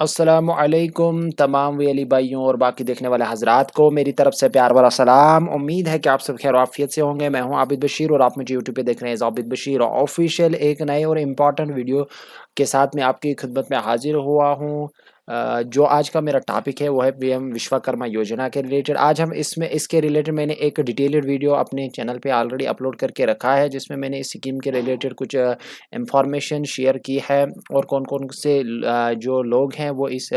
अस्सलामुअलैकुम तमाम वेली भाइयों और बाकी देखने वाले हजरात को मेरी तरफ से प्यार भरा सलाम। उम्मीद है कि आप सब खैर आफियत से होंगे। मैं हूं आबिद बशीर और आप मुझे यूट्यूब पे देख रहे हैं आबिद बशीर ऑफिशियल। एक नए और इम्पॉर्टेंट वीडियो के साथ मैं आपकी खिदमत में हाजिर हुआ हूं। जो आज का मेरा टॉपिक है वो है पीएम विश्वकर्मा योजना के रिलेटेड। आज हम इसमें इसके रिलेटेड मैंने एक डिटेल्ड वीडियो अपने चैनल पे ऑलरेडी अपलोड करके रखा है, जिसमें मैंने इस स्कीम के रिलेटेड कुछ इंफॉर्मेशन शेयर की है और कौन कौन से जो लोग हैं वो इस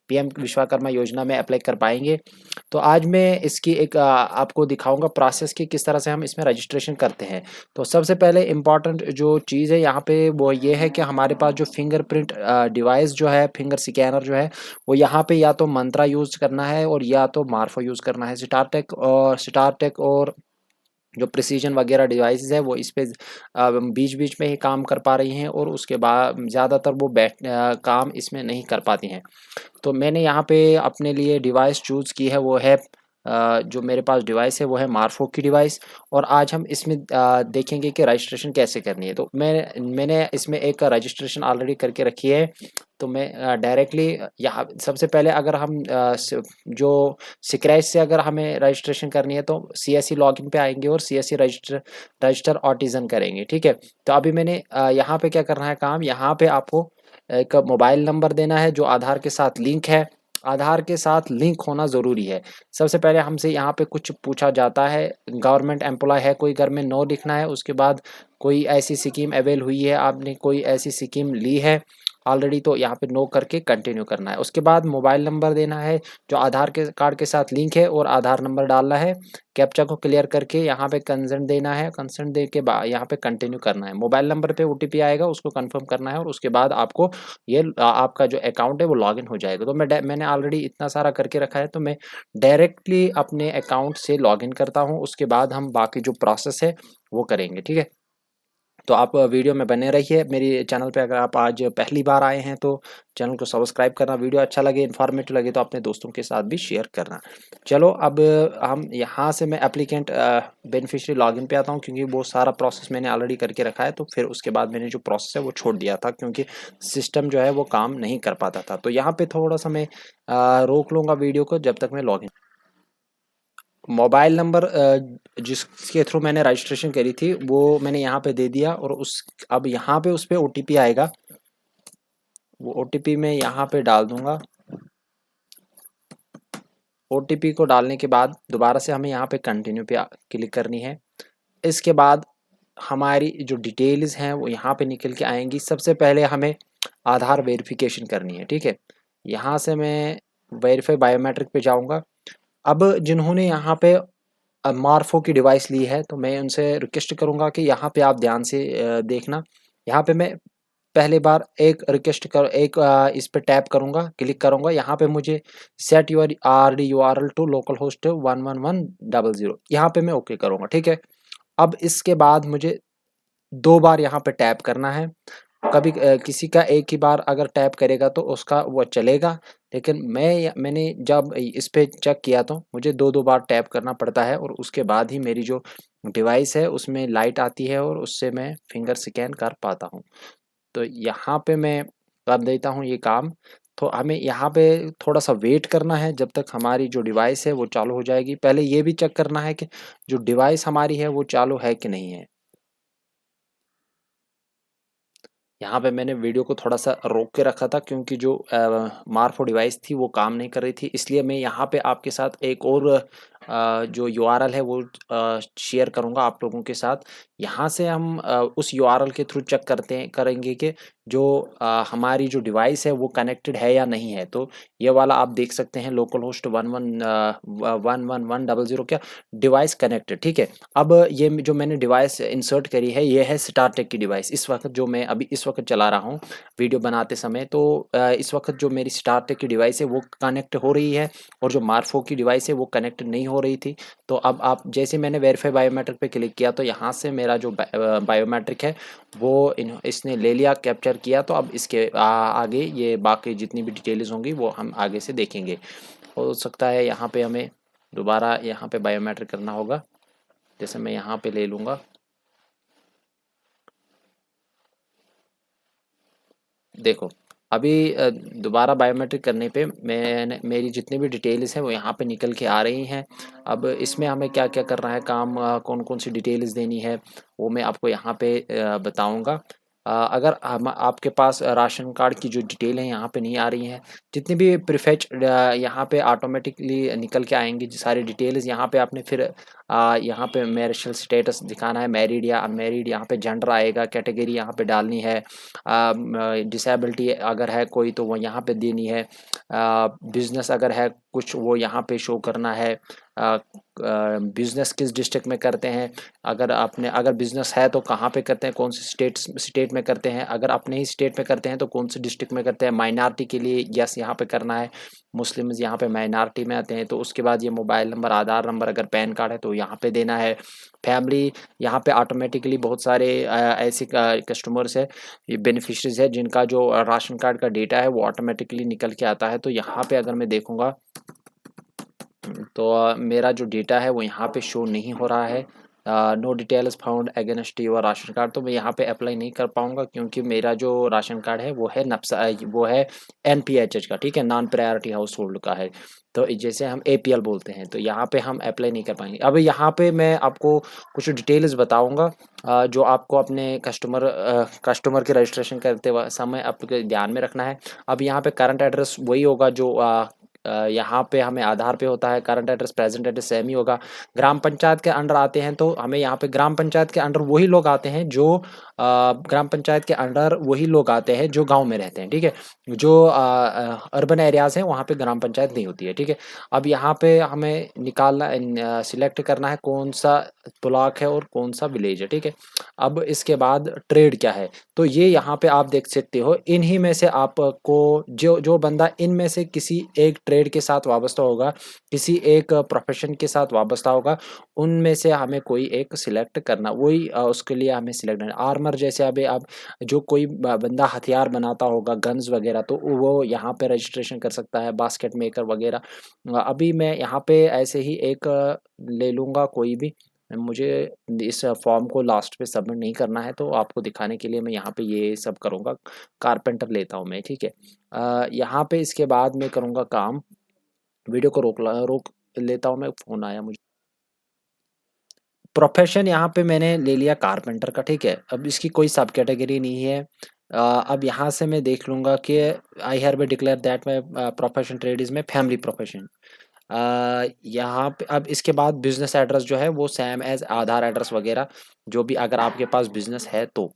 पीएम विश्वकर्मा योजना में अप्लाई कर पाएंगे। तो आज मैं इसकी एक आपको दिखाऊंगा प्रोसेस की किस तरह से हम इसमें रजिस्ट्रेशन करते हैं। तो सबसे पहले इम्पॉर्टेंट जो चीज़ है यहाँ पे वो ये है कि हमारे पास जो फिंगरप्रिंट डिवाइस जो है, फिंगर स्कैनर जो है, वो यहाँ पे या तो मंत्रा यूज़ करना है और या तो मार्फो यूज़ करना है। स्टारटेक और जो प्रिसीजन वगैरह डिवाइसेस है वो इस पे बीच बीच में ही काम कर पा रही हैं और उसके बाद ज़्यादातर वो काम इसमें नहीं कर पाती हैं। तो मैंने यहाँ पे अपने लिए डिवाइस चूज़ की है, वो है जो मेरे पास डिवाइस है वो है मार्फो की डिवाइस। और आज हम इसमें देखेंगे कि रजिस्ट्रेशन कैसे करनी है। तो मैंने इसमें एक रजिस्ट्रेशन ऑलरेडी करके रखी है। तो मैं डायरेक्टली यहाँ सबसे पहले अगर हम जो स्क्रैच से अगर हमें रजिस्ट्रेशन करनी है तो CSE लॉगिन पे आएंगे और CSE रजिस्टर ऑटिज़न करेंगे। ठीक है। तो अभी मैंने यहाँ पे क्या करना है काम, यहाँ पे आपको एक मोबाइल नंबर देना है जो आधार के साथ लिंक है। आधार के साथ लिंक होना ज़रूरी है। सबसे पहले हमसे यहाँ पे कुछ पूछा जाता है, गवर्नमेंट एम्प्लॉय है कोई घर में, नो लिखना है। उसके बाद कोई ऐसी स्कीम अवेल हुई है, आपने कोई ऐसी स्कीम ली है ऑलरेडी, तो यहाँ पे नो करके कंटिन्यू करना है। उसके बाद मोबाइल नंबर देना है जो आधार के कार्ड के साथ लिंक है और आधार नंबर डालना है। कैप्चा को क्लियर करके यहाँ पे कंसेंट देना है। कंसेंट दे के बाद यहाँ पे कंटिन्यू करना है। मोबाइल नंबर पे OTP आएगा, उसको कंफर्म करना है और उसके बाद आपको ये आपका जो अकाउंट है वो लॉगिन हो जाएगा। तो मैंने ऑलरेडी इतना सारा करके रखा है, तो मैं डायरेक्टली अपने अकाउंट से लॉगिन करता हूँ। उसके बाद हम बाकी जो प्रोसेस है वो करेंगे। ठीक है। तो आप वीडियो में बने रहिए। मेरी चैनल पे अगर आप आज पहली बार आए हैं तो चैनल को सब्सक्राइब करना, वीडियो अच्छा लगे, इन्फॉर्मेटिव लगे तो अपने दोस्तों के साथ भी शेयर करना। चलो अब हम यहाँ से मैं एप्लीकेंट बेनिफिशियरी लॉगिन पे आता हूँ, क्योंकि वो सारा प्रोसेस मैंने ऑलरेडी करके रखा है। तो फिर उसके बाद मैंने जो प्रोसेस है वो छोड़ दिया था, क्योंकि सिस्टम जो है वो काम नहीं कर पाता था। तो यहाँ पे थोड़ा सा मैं रोक लूँगा वीडियो को जब तक मैं लॉगिन। मोबाइल नंबर जिसके थ्रू मैंने रजिस्ट्रेशन करी थी वो मैंने यहाँ पे दे दिया और उस अब यहाँ पे उस पर OTP आएगा। वो OTP मैं यहाँ पे डाल दूंगा। OTP को डालने के बाद दोबारा से हमें यहाँ पे कंटिन्यू पे क्लिक करनी है। इसके बाद हमारी जो डिटेल्स हैं वो यहाँ पे निकल के आएंगी। सबसे पहले हमें आधार वेरिफिकेशन करनी है। ठीक है। यहाँ से मैं वेरीफाई बायोमेट्रिक पे जाऊँगा। अब जिन्होंने यहाँ पे मार्फो की डिवाइस ली है तो मैं उनसे रिक्वेस्ट करूँगा कि यहाँ पे आप ध्यान से देखना। यहाँ पे मैं पहली बार एक रिक्वेस्ट कर एक इस पे टैप करूँगा, क्लिक करूँगा। यहाँ पे मुझे set your RD URL to local host 11100, यहाँ पे मैं ओके करूँगा। ठीक है। अब इसके बाद मुझे 2 बार यहाँ पे टैप करना है। कभी किसी का एक ही बार अगर टैप करेगा तो उसका वो चलेगा, लेकिन मैंने जब इस पे चेक किया तो मुझे 2-2 बार टैप करना पड़ता है और उसके बाद ही मेरी जो डिवाइस है उसमें लाइट आती है और उससे मैं फिंगर स्कैन कर पाता हूँ। तो यहाँ पे मैं कर देता हूँ ये काम। तो हमें यहाँ पे थोड़ा सा वेट करना है जब तक हमारी जो डिवाइस है वो चालू हो जाएगी। पहले ये भी चेक करना है कि जो डिवाइस हमारी है वो चालू है कि नहीं है। यहाँ पे मैंने वीडियो को थोड़ा सा रोक के रखा था, क्योंकि जो मार्फो डिवाइस थी वो काम नहीं कर रही थी। इसलिए मैं यहाँ पे आपके साथ एक और जो URL है वो शेयर करूँगा आप लोगों के साथ। यहाँ से हम उस URL के थ्रू चेक करेंगे कि जो हमारी जो डिवाइस है वो कनेक्टेड है या नहीं है। तो ये वाला आप देख सकते हैं, लोकल होस्ट 11100 क्या डिवाइस कनेक्टेड। ठीक है। अब ये जो मैंने डिवाइस इंसर्ट करी है ये है स्टारटेक की डिवाइस। इस वक्त जो मैं अभी इस वक्त चला रहा हूँ वीडियो बनाते समय, तो इस वक्त जो मेरी स्टारटेक की डिवाइस है वो कनेक्ट हो रही है और जो मार्फो की डिवाइस है वो कनेक्ट नहीं हो रही थी। तो अब आप जैसे मैंने वेरीफाई बायोमेट्रिक पे क्लिक किया तो यहाँ से मेरा जो बायोमेट्रिक है वो इसने ले लिया, कैप्चर किया। तो अब इसके आगे ये बाकी जितनी भी डिटेल्स होंगी वो हम आगे से देखेंगे। हो सकता है यहाँ पे हमें दोबारा यहाँ पे बायोमेट्रिक करना होगा। जैसे मैं यहाँ पे ले लूँगा, देखो अभी दोबारा बायोमेट्रिक करने पे मेरी जितनी भी डिटेल्स हैं वो यहाँ पे निकल के आ रही हैं। अब इसमें हमें क्या क्या करना है काम, कौन कौन सी डिटेल्स देनी है वो मैं आपको यहाँ पे बताऊँगा। अगर हम आपके पास राशन कार्ड की जो डिटेल है यहाँ पे नहीं आ रही हैं, जितनी भी प्रीफेच यहाँ पे ऑटोमेटिकली निकल के आएंगी सारी डिटेल्स। यहाँ पे आपने फिर यहाँ पे मैरिटल स्टेटस दिखाना है, मैरिड या अनमैरिड, यहाँ पे जेंडर आएगा, कैटेगरी यहाँ पे डालनी है, डिसेबिलिटी अगर है कोई तो वो यहाँ पे देनी है, बिजनेस अगर है कुछ वो यहाँ पे शो करना है, बिजनेस किस डिस्ट्रिक्ट में करते हैं, अगर बिजनेस है तो कहाँ पे करते हैं, कौन से स्टेट में करते हैं, अगर अपने ही स्टेट में करते हैं तो कौन से डिस्ट्रिक्ट में करते हैं। माइनॉरिटी के लिए यस यहाँ पे करना है, मुस्लिम्स यहाँ पे माइनॉरिटी में आते हैं। तो उसके बाद ये मोबाइल नंबर, आधार नंबर, अगर पैन कार्ड है तो यहाँ पे देना है। फैमिली यहाँ पे ऑटोमेटिकली बहुत सारे ऐसे कस्टमर्स है, ये बेनिफिशरीज है जिनका जो राशन कार्ड का डेटा है वो ऑटोमेटिकली निकल के आता है। तो यहाँ पे अगर मैं देखूँगा तो मेरा जो डेटा है वो यहाँ पे शो नहीं हो रहा है। No details found against your ration card, तो मैं यहाँ पे अप्लाई नहीं कर पाऊँगा क्योंकि मेरा जो राशन कार्ड है वो है NPHH का, ठीक है, नॉन प्रायोरिटी हाउस होल्ड का है। तो जैसे हम APL बोलते हैं, तो यहाँ पे हम अप्लाई नहीं कर पाएंगे। अब यहाँ पे मैं आपको कुछ डिटेल्स बताऊँगा जो आपको अपने कस्टमर के रजिस्ट्रेशन करते समय आपके ध्यान में रखना है। अब यहाँ पे करंट एड्रेस वही होगा जो यहाँ पे हमें आधार पे होता है, current address present address same ही होगा। ग्राम पंचायत के अंडर आते हैं तो हमें यहाँ पे ग्राम पंचायत के अंडर वही लोग आते हैं जो ग्राम पंचायत के अंडर वही लोग आते हैं जो गांव में रहते हैं, ठीक है। जो अर्बन एरियाज हैं वहाँ पे ग्राम पंचायत नहीं होती है, ठीक है। अब यहाँ पे हमें निकालना सिलेक्ट करना है कौन सा ब्लॉक है और कौन सा विलेज है, ठीक है। अब इसके बाद ट्रेड क्या है, तो ये यहाँ पे आप देख सकते हो, इन्हीं में से आपको जो जो बंदा इनमें से किसी एक ट्रेड के साथ वाबस्ता होगा, किसी एक प्रोफेशन के साथ वाबस्ता होगा, उनमें से हमें कोई एक सिलेक्ट करना, वही उसके लिए हमें सिलेक्ट करना। आर्मर जैसे अभी आप जो कोई बंदा हथियार बनाता होगा, गन्स वगैरह, तो वो यहाँ पे रजिस्ट्रेशन कर सकता है, बास्केट मेकर वगैरह। अभी मैं यहाँ पे ऐसे ही एक ले लूँगा कोई भी, मुझे इस फॉर्म को लास्ट पे सबमिट नहीं करना है तो आपको दिखाने के लिए मैं यहाँ पे ये सब करूँगा। कारपेंटर लेता हूँ मैं, ठीक है। यहाँ पे इसके बाद मैं करूँगा काम, वीडियो को रोक लेता हूँ मैं, फ़ोन आया मुझे। प्रोफेशन यहाँ पे मैंने ले लिया कारपेंटर का, ठीक है। अब इसकी कोई सब कैटेगरी नहीं है। अब यहाँ से मैं देख लूँगा कि I have declare that my profession trade is my family profession. यहाँ पे अब इसके बाद बिजनेस एड्रेस जो है वो सेम एज आधार एड्रेस वगैरह, जो भी अगर आपके पास बिजनेस है तो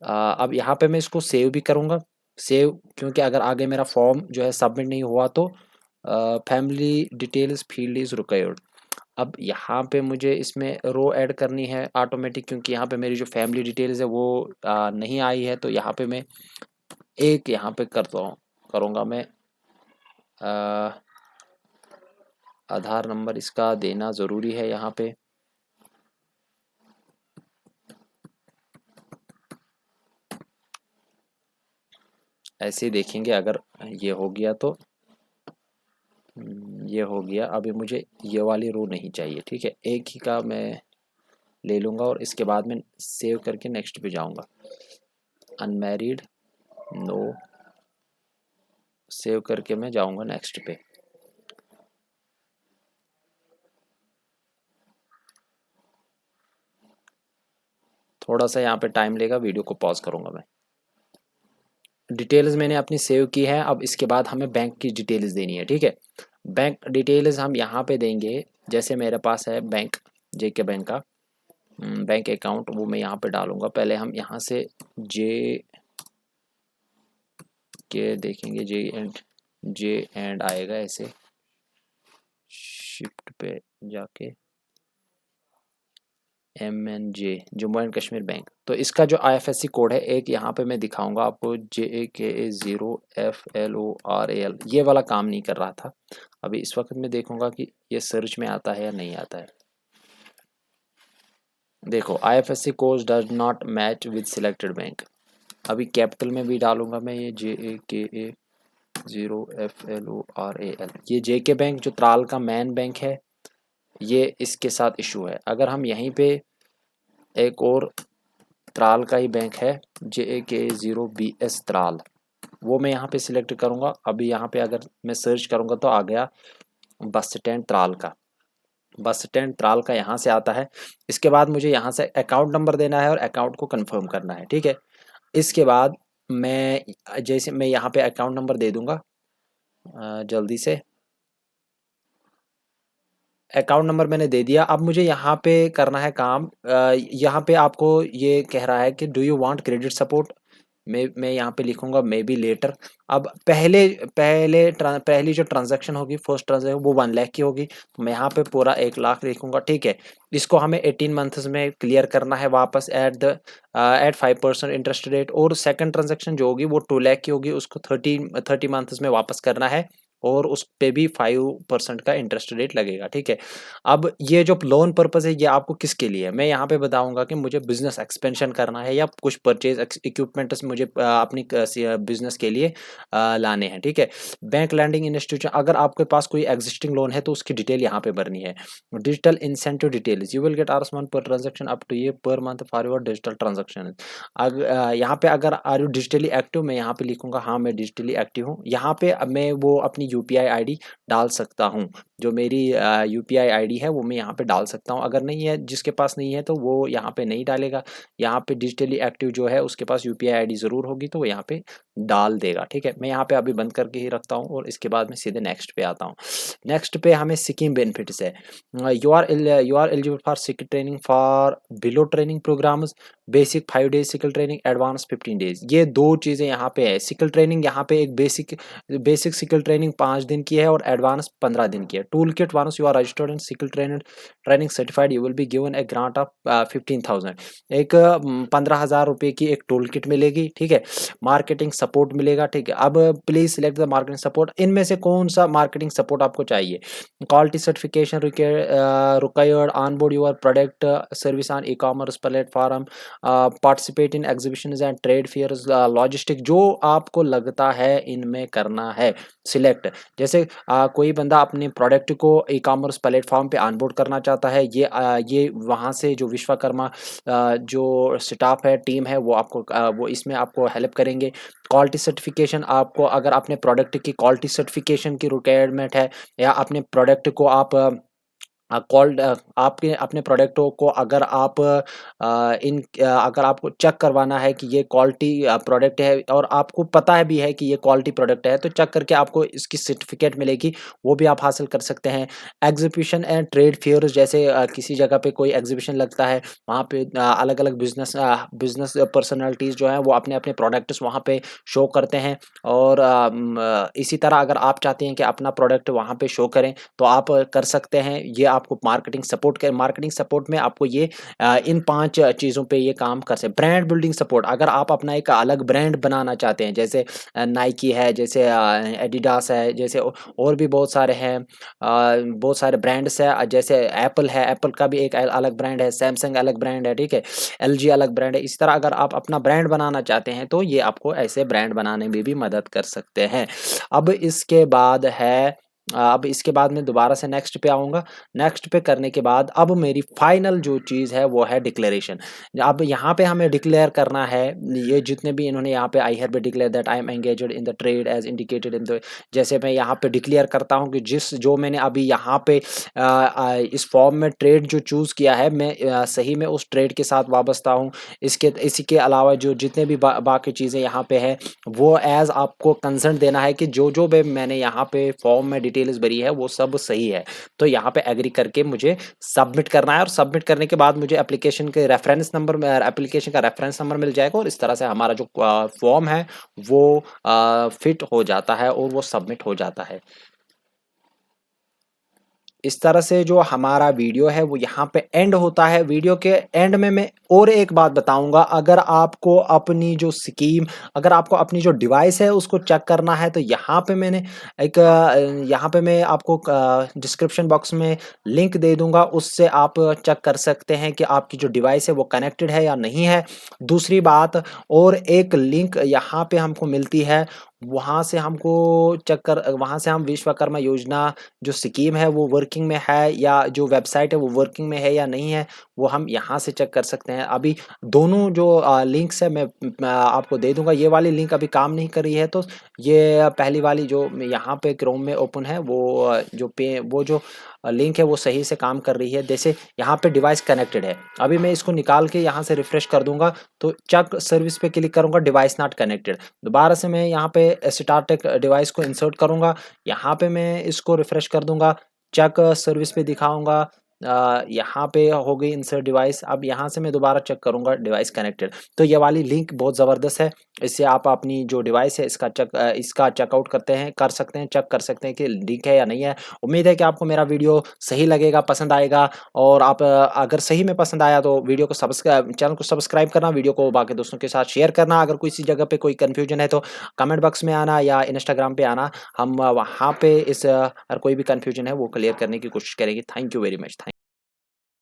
अब यहाँ पे मैं इसको सेव भी करूँगा। सेव क्योंकि अगर आगे मेरा फॉर्म जो है सबमिट नहीं हुआ तो family details field is required. अब यहाँ पे मुझे इसमें रो ऐड करनी है ऑटोमेटिक, क्योंकि यहाँ पे मेरी जो फैमिली डिटेल्स है वो नहीं आई है। तो यहाँ पे मैं एक यहाँ पे करूँगा मैं आधार नंबर इसका देना ज़रूरी है यहाँ पे। ऐसे ही देखेंगे, अगर ये हो गया तो ये हो गया। अभी मुझे ये वाली रो नहीं चाहिए, ठीक है, एक ही का मैं ले लूँगा और इसके बाद मैं सेव करके नेक्स्ट पे जाऊँगा। अनमैरिड नो, सेव करके मैं जाऊँगा नेक्स्ट पे। थोड़ा सा यहाँ पे टाइम लेगा, वीडियो को पॉज करूँगा मैं। डिटेल्स मैंने अपनी सेव की है। अब इसके बाद हमें बैंक की डिटेल्स देनी है, ठीक है। बैंक डिटेल्स हम यहाँ पे देंगे, जैसे मेरे पास है बैंक, JK बैंक का बैंक अकाउंट, वो मैं यहाँ पे डालूंगा। पहले हम यहाँ से JK देखेंगे, J आएगा ऐसे, शिफ्ट पे जाके MNJ, Jammu and Kashmir bank. तो इसका जो IFSC कोड है एक यहाँ पे मैं दिखाऊंगा आपको, JAKA0FLORAL। ये वाला काम नहीं कर रहा था, अभी इस वक्त मैं देखूंगा कि ये सर्च में आता है या नहीं आता है। देखो IFSC code does not match with selected bank. अभी कैपिटल में भी डालूंगा मैं, ये JAKA0FLORAL। ये JK बैंक जो त्राल का मेन बैंक है, ये इसके साथ इशू है। अगर हम यहीं पे एक और त्राल का ही बैंक है, JAK0BS त्राल, वो मैं यहाँ पे सिलेक्ट करूँगा। अभी यहाँ पे अगर मैं सर्च करूँगा तो आ गया बस स्टैंड त्राल का, बस स्टैंड त्राल का यहाँ से आता है। इसके बाद मुझे यहाँ से अकाउंट नंबर देना है और अकाउंट को कंफर्म करना है, ठीक है। इसके बाद जैसे मैं यहाँ पे अकाउंट नंबर दे दूँगा जल्दी से। अकाउंट नंबर मैंने दे दिया। अब मुझे यहाँ पे करना है काम। यहाँ पे आपको ये कह रहा है कि do you want credit support. मैं यहाँ पे लिखूंगा मे बी लेटर। अब पहली जो ट्रांजैक्शन होगी, फर्स्ट ट्रांजैक्शन, वो 1 लाख की होगी, तो मैं यहाँ पे पूरा 1 लाख लिखूंगा, ठीक है। इसको हमें 18 मंथ्स में क्लियर करना है वापस एट 5% इंटरेस्ट रेट। और सेकंड ट्रांजैक्शन जो होगी वो 2 लाख की होगी, उसको 30 मंथ्स में वापस करना है और उस पे भी 5% का इंटरेस्ट रेट लगेगा, ठीक है। अब ये जो लोन पर्पस है ये आपको किसके लिए है, मैं यहाँ पे बताऊंगा कि मुझे बिजनेस एक्सपेंशन करना है या कुछ परचेज इक्विपमेंट्स मुझे अपनी बिजनेस के लिए लाने हैं, ठीक है। बैंक लैंडिंग इंस्टीट्यूशन, अगर आपके पास कोई एग्जिस्टिंग लोन है तो उसकी डिटेल यहाँ पे भरनी है। Digital incentive details, you will get RS1 per transaction up to ये per month for your digital transaction. यहाँ पे अगर आर यू डिजिटली एक्टिव, मैं यहाँ पे लिखूंगा हाँ मैं डिजिटली एक्टिव हूँ। यहाँ पे मैं वो अपनी UPI ID डाल सकता हूँ, जो मेरी UPI ID है वो मैं यहाँ पे डाल सकता हूँ। अगर नहीं है, जिसके पास नहीं है तो वो यहाँ पे नहीं डालेगा। यहाँ पे डिजिटली एक्टिव जो है उसके पास UPI ID ज़रूर होगी तो वो यहाँ पे डाल देगा, ठीक है। मैं यहाँ पे अभी बंद करके ही रखता हूँ और इसके बाद मैं सीधे नेक्स्ट पे आता हूँ। नेक्स्ट पे हमें स्कीम बेनिफिट्स है। You are eligible for skill training for below training programmes, basic 5 days skill training, advance 15 days. ये दो चीज़ें यहाँ पे है। स्किल ट्रेनिंग यहाँ पे एक बेसिक स्किल ट्रेनिंग 5 दिन की है और एडवांस 15 दिन की है। Tool kit, once you are registered and skill training certified, you will be given a grant of 15,000। एक 15,000 रुपये की एक टूल किट मिलेगी, ठीक है। मार्केटिंग सपोर्ट मिलेगा, ठीक है। अब please select the marketing support. इनमें से कौन सा मार्केटिंग सपोर्ट आपको चाहिए। Quality certification required on board your product service on e commerce platform, participate in exhibitions and trade fairs, logistic, जो आपको लगता है इनमें करना है सिलेक्ट। जैसे कोई बंदा अपने प्रोडक्ट को ई-कॉमर्स प्लेटफॉर्म पे ऑनबोर्ड करना चाहता है, ये वहाँ से जो विश्वकर्मा जो स्टाफ है, टीम है, वो इसमें आपको हेल्प करेंगे। क्वालिटी सर्टिफिकेशन, आपको अगर अपने प्रोडक्ट की क्वालिटी सर्टिफिकेशन की रिक्वायरमेंट है या अपने प्रोडक्ट को आपके अपने प्रोडक्टों को अगर आपको चेक करवाना है कि ये क्वालिटी प्रोडक्ट है और आपको पता है भी है कि ये क्वालिटी प्रोडक्ट है, तो चेक करके आपको इसकी सर्टिफिकेट मिलेगी, वो भी आप हासिल कर सकते हैं। एग्जीबिशन एंड ट्रेड फेयर, जैसे किसी जगह पे कोई एग्जीबिशन लगता है, वहाँ पे अलग अलग बिजनेस पर्सनालिटीज़ जो हैं वो अपने अपने प्रोडक्ट्स वहाँ पे शो करते हैं। और इसी तरह अगर आप चाहते हैं कि अपना प्रोडक्ट वहाँ पे शो करें तो आप कर सकते हैं। ये आपको मार्केटिंग सपोर्ट में आपको ये इन 5 चीज़ों पे ये काम कर सकते। ब्रांड बिल्डिंग सपोर्ट, अगर आप अपना एक अलग ब्रांड बनाना चाहते हैं, जैसे नाइकी है, जैसे एडिडास है, जैसे और भी बहुत सारे हैं, बहुत सारे ब्रांड्स है, जैसे एप्पल है, एप्पल का भी एक अलग ब्रांड है, सैमसंग अलग ब्रांड है, ठीक है, LG अलग ब्रांड है। इस तरह अगर आप अपना ब्रांड बनाना चाहते हैं तो ये आपको ऐसे ब्रांड बनाने में भी मदद कर सकते हैं। अब इसके बाद मैं दोबारा से नेक्स्ट पे आऊँगा। नेक्स्ट पे करने के बाद अब मेरी फाइनल जो चीज़ है वो है डिक्लेरेशन। अब यहाँ पे हमें डिक्लेयर करना है, ये जितने भी इन्होंने यहाँ पे I hereby declare that I am engaged in the trade as indicated in the, जैसे मैं यहाँ पे डिक्लेयर करता हूँ कि जो मैंने अभी यहाँ पे इस फॉर्म में ट्रेड जो चूज़ किया है, मैं सही में उस ट्रेड के साथ वाबस्ता हूँ। इसी के अलावा जो जितने भी बाकी चीज़ें यहाँ पे है वो एज आपको कंसर्न देना है कि जो भी मैंने यहाँ पे फॉर्म में डिटेल्स भरी है वो सब सही है। तो यहाँ पे एग्री करके मुझे सबमिट करना है और सबमिट करने के बाद मुझे एप्लीकेशन का रेफरेंस नंबर मिल जाएगा और इस तरह से हमारा जो फॉर्म है वो फिट हो जाता है और वो सबमिट हो जाता है। इस तरह से जो हमारा वीडियो है वो यहाँ पे एंड होता है। वीडियो के एंड में मैं और एक बात बताऊंगा, अगर आपको अपनी जो डिवाइस है उसको चेक करना है तो यहाँ पे मैं आपको डिस्क्रिप्शन बॉक्स में लिंक दे दूंगा, उससे आप चेक कर सकते हैं कि आपकी जो डिवाइस है वो कनेक्टेड है या नहीं है। दूसरी बात, और एक लिंक यहाँ पे हमको मिलती है, वहाँ से हमको चेक कर वहाँ से हम विश्वकर्मा योजना जो स्कीम है वो वर्किंग में है या जो वेबसाइट है वो वर्किंग में है या नहीं है, वो हम यहाँ से चेक कर सकते हैं। अभी दोनों जो लिंक्स है मैं आपको दे दूँगा, ये वाली लिंक अभी काम नहीं कर रही है, तो ये पहली वाली जो यहाँ पे क्रोम में ओपन है वो जो लिंक है वो सही से काम कर रही है। जैसे यहाँ पे डिवाइस कनेक्टेड है, अभी मैं इसको निकाल के यहाँ से रिफ्रेश कर दूँगा, तो चेक सर्विस पे क्लिक करूँगा, डिवाइस नॉट कनेक्टेड। दोबारा से मैं यहाँ पे स्टार्ट टेक डिवाइस को इंसर्ट करूँगा, यहाँ पे मैं इसको रिफ्रेश कर दूँगा, चेक सर्विस पे दिखाऊँगा, यहाँ पे हो गई इंसर्ट डिवाइस। अब यहाँ से मैं दोबारा चेक करूँगा डिवाइस कनेक्टेड। तो ये वाली लिंक बहुत ज़बरदस्त है, इससे आप अपनी जो डिवाइस है इसका चेकआउट कर सकते हैं, चेक कर सकते हैं कि लिंक है या नहीं है। उम्मीद है कि आपको मेरा वीडियो सही लगेगा, पसंद आएगा, और आप अगर सही में पसंद आया तो चैनल को सब्सक्राइब करना, वीडियो को बाकी दोस्तों के साथ शेयर करना। अगर किसी जगह पे कोई कन्फ्यूजन है तो कमेंट बॉक्स में आना या इंस्टाग्राम पे आना, हम वहाँ पे और कोई भी कन्फ्यूजन है वो क्लियर करने की कोशिश करेंगे। Thank you very much. Thank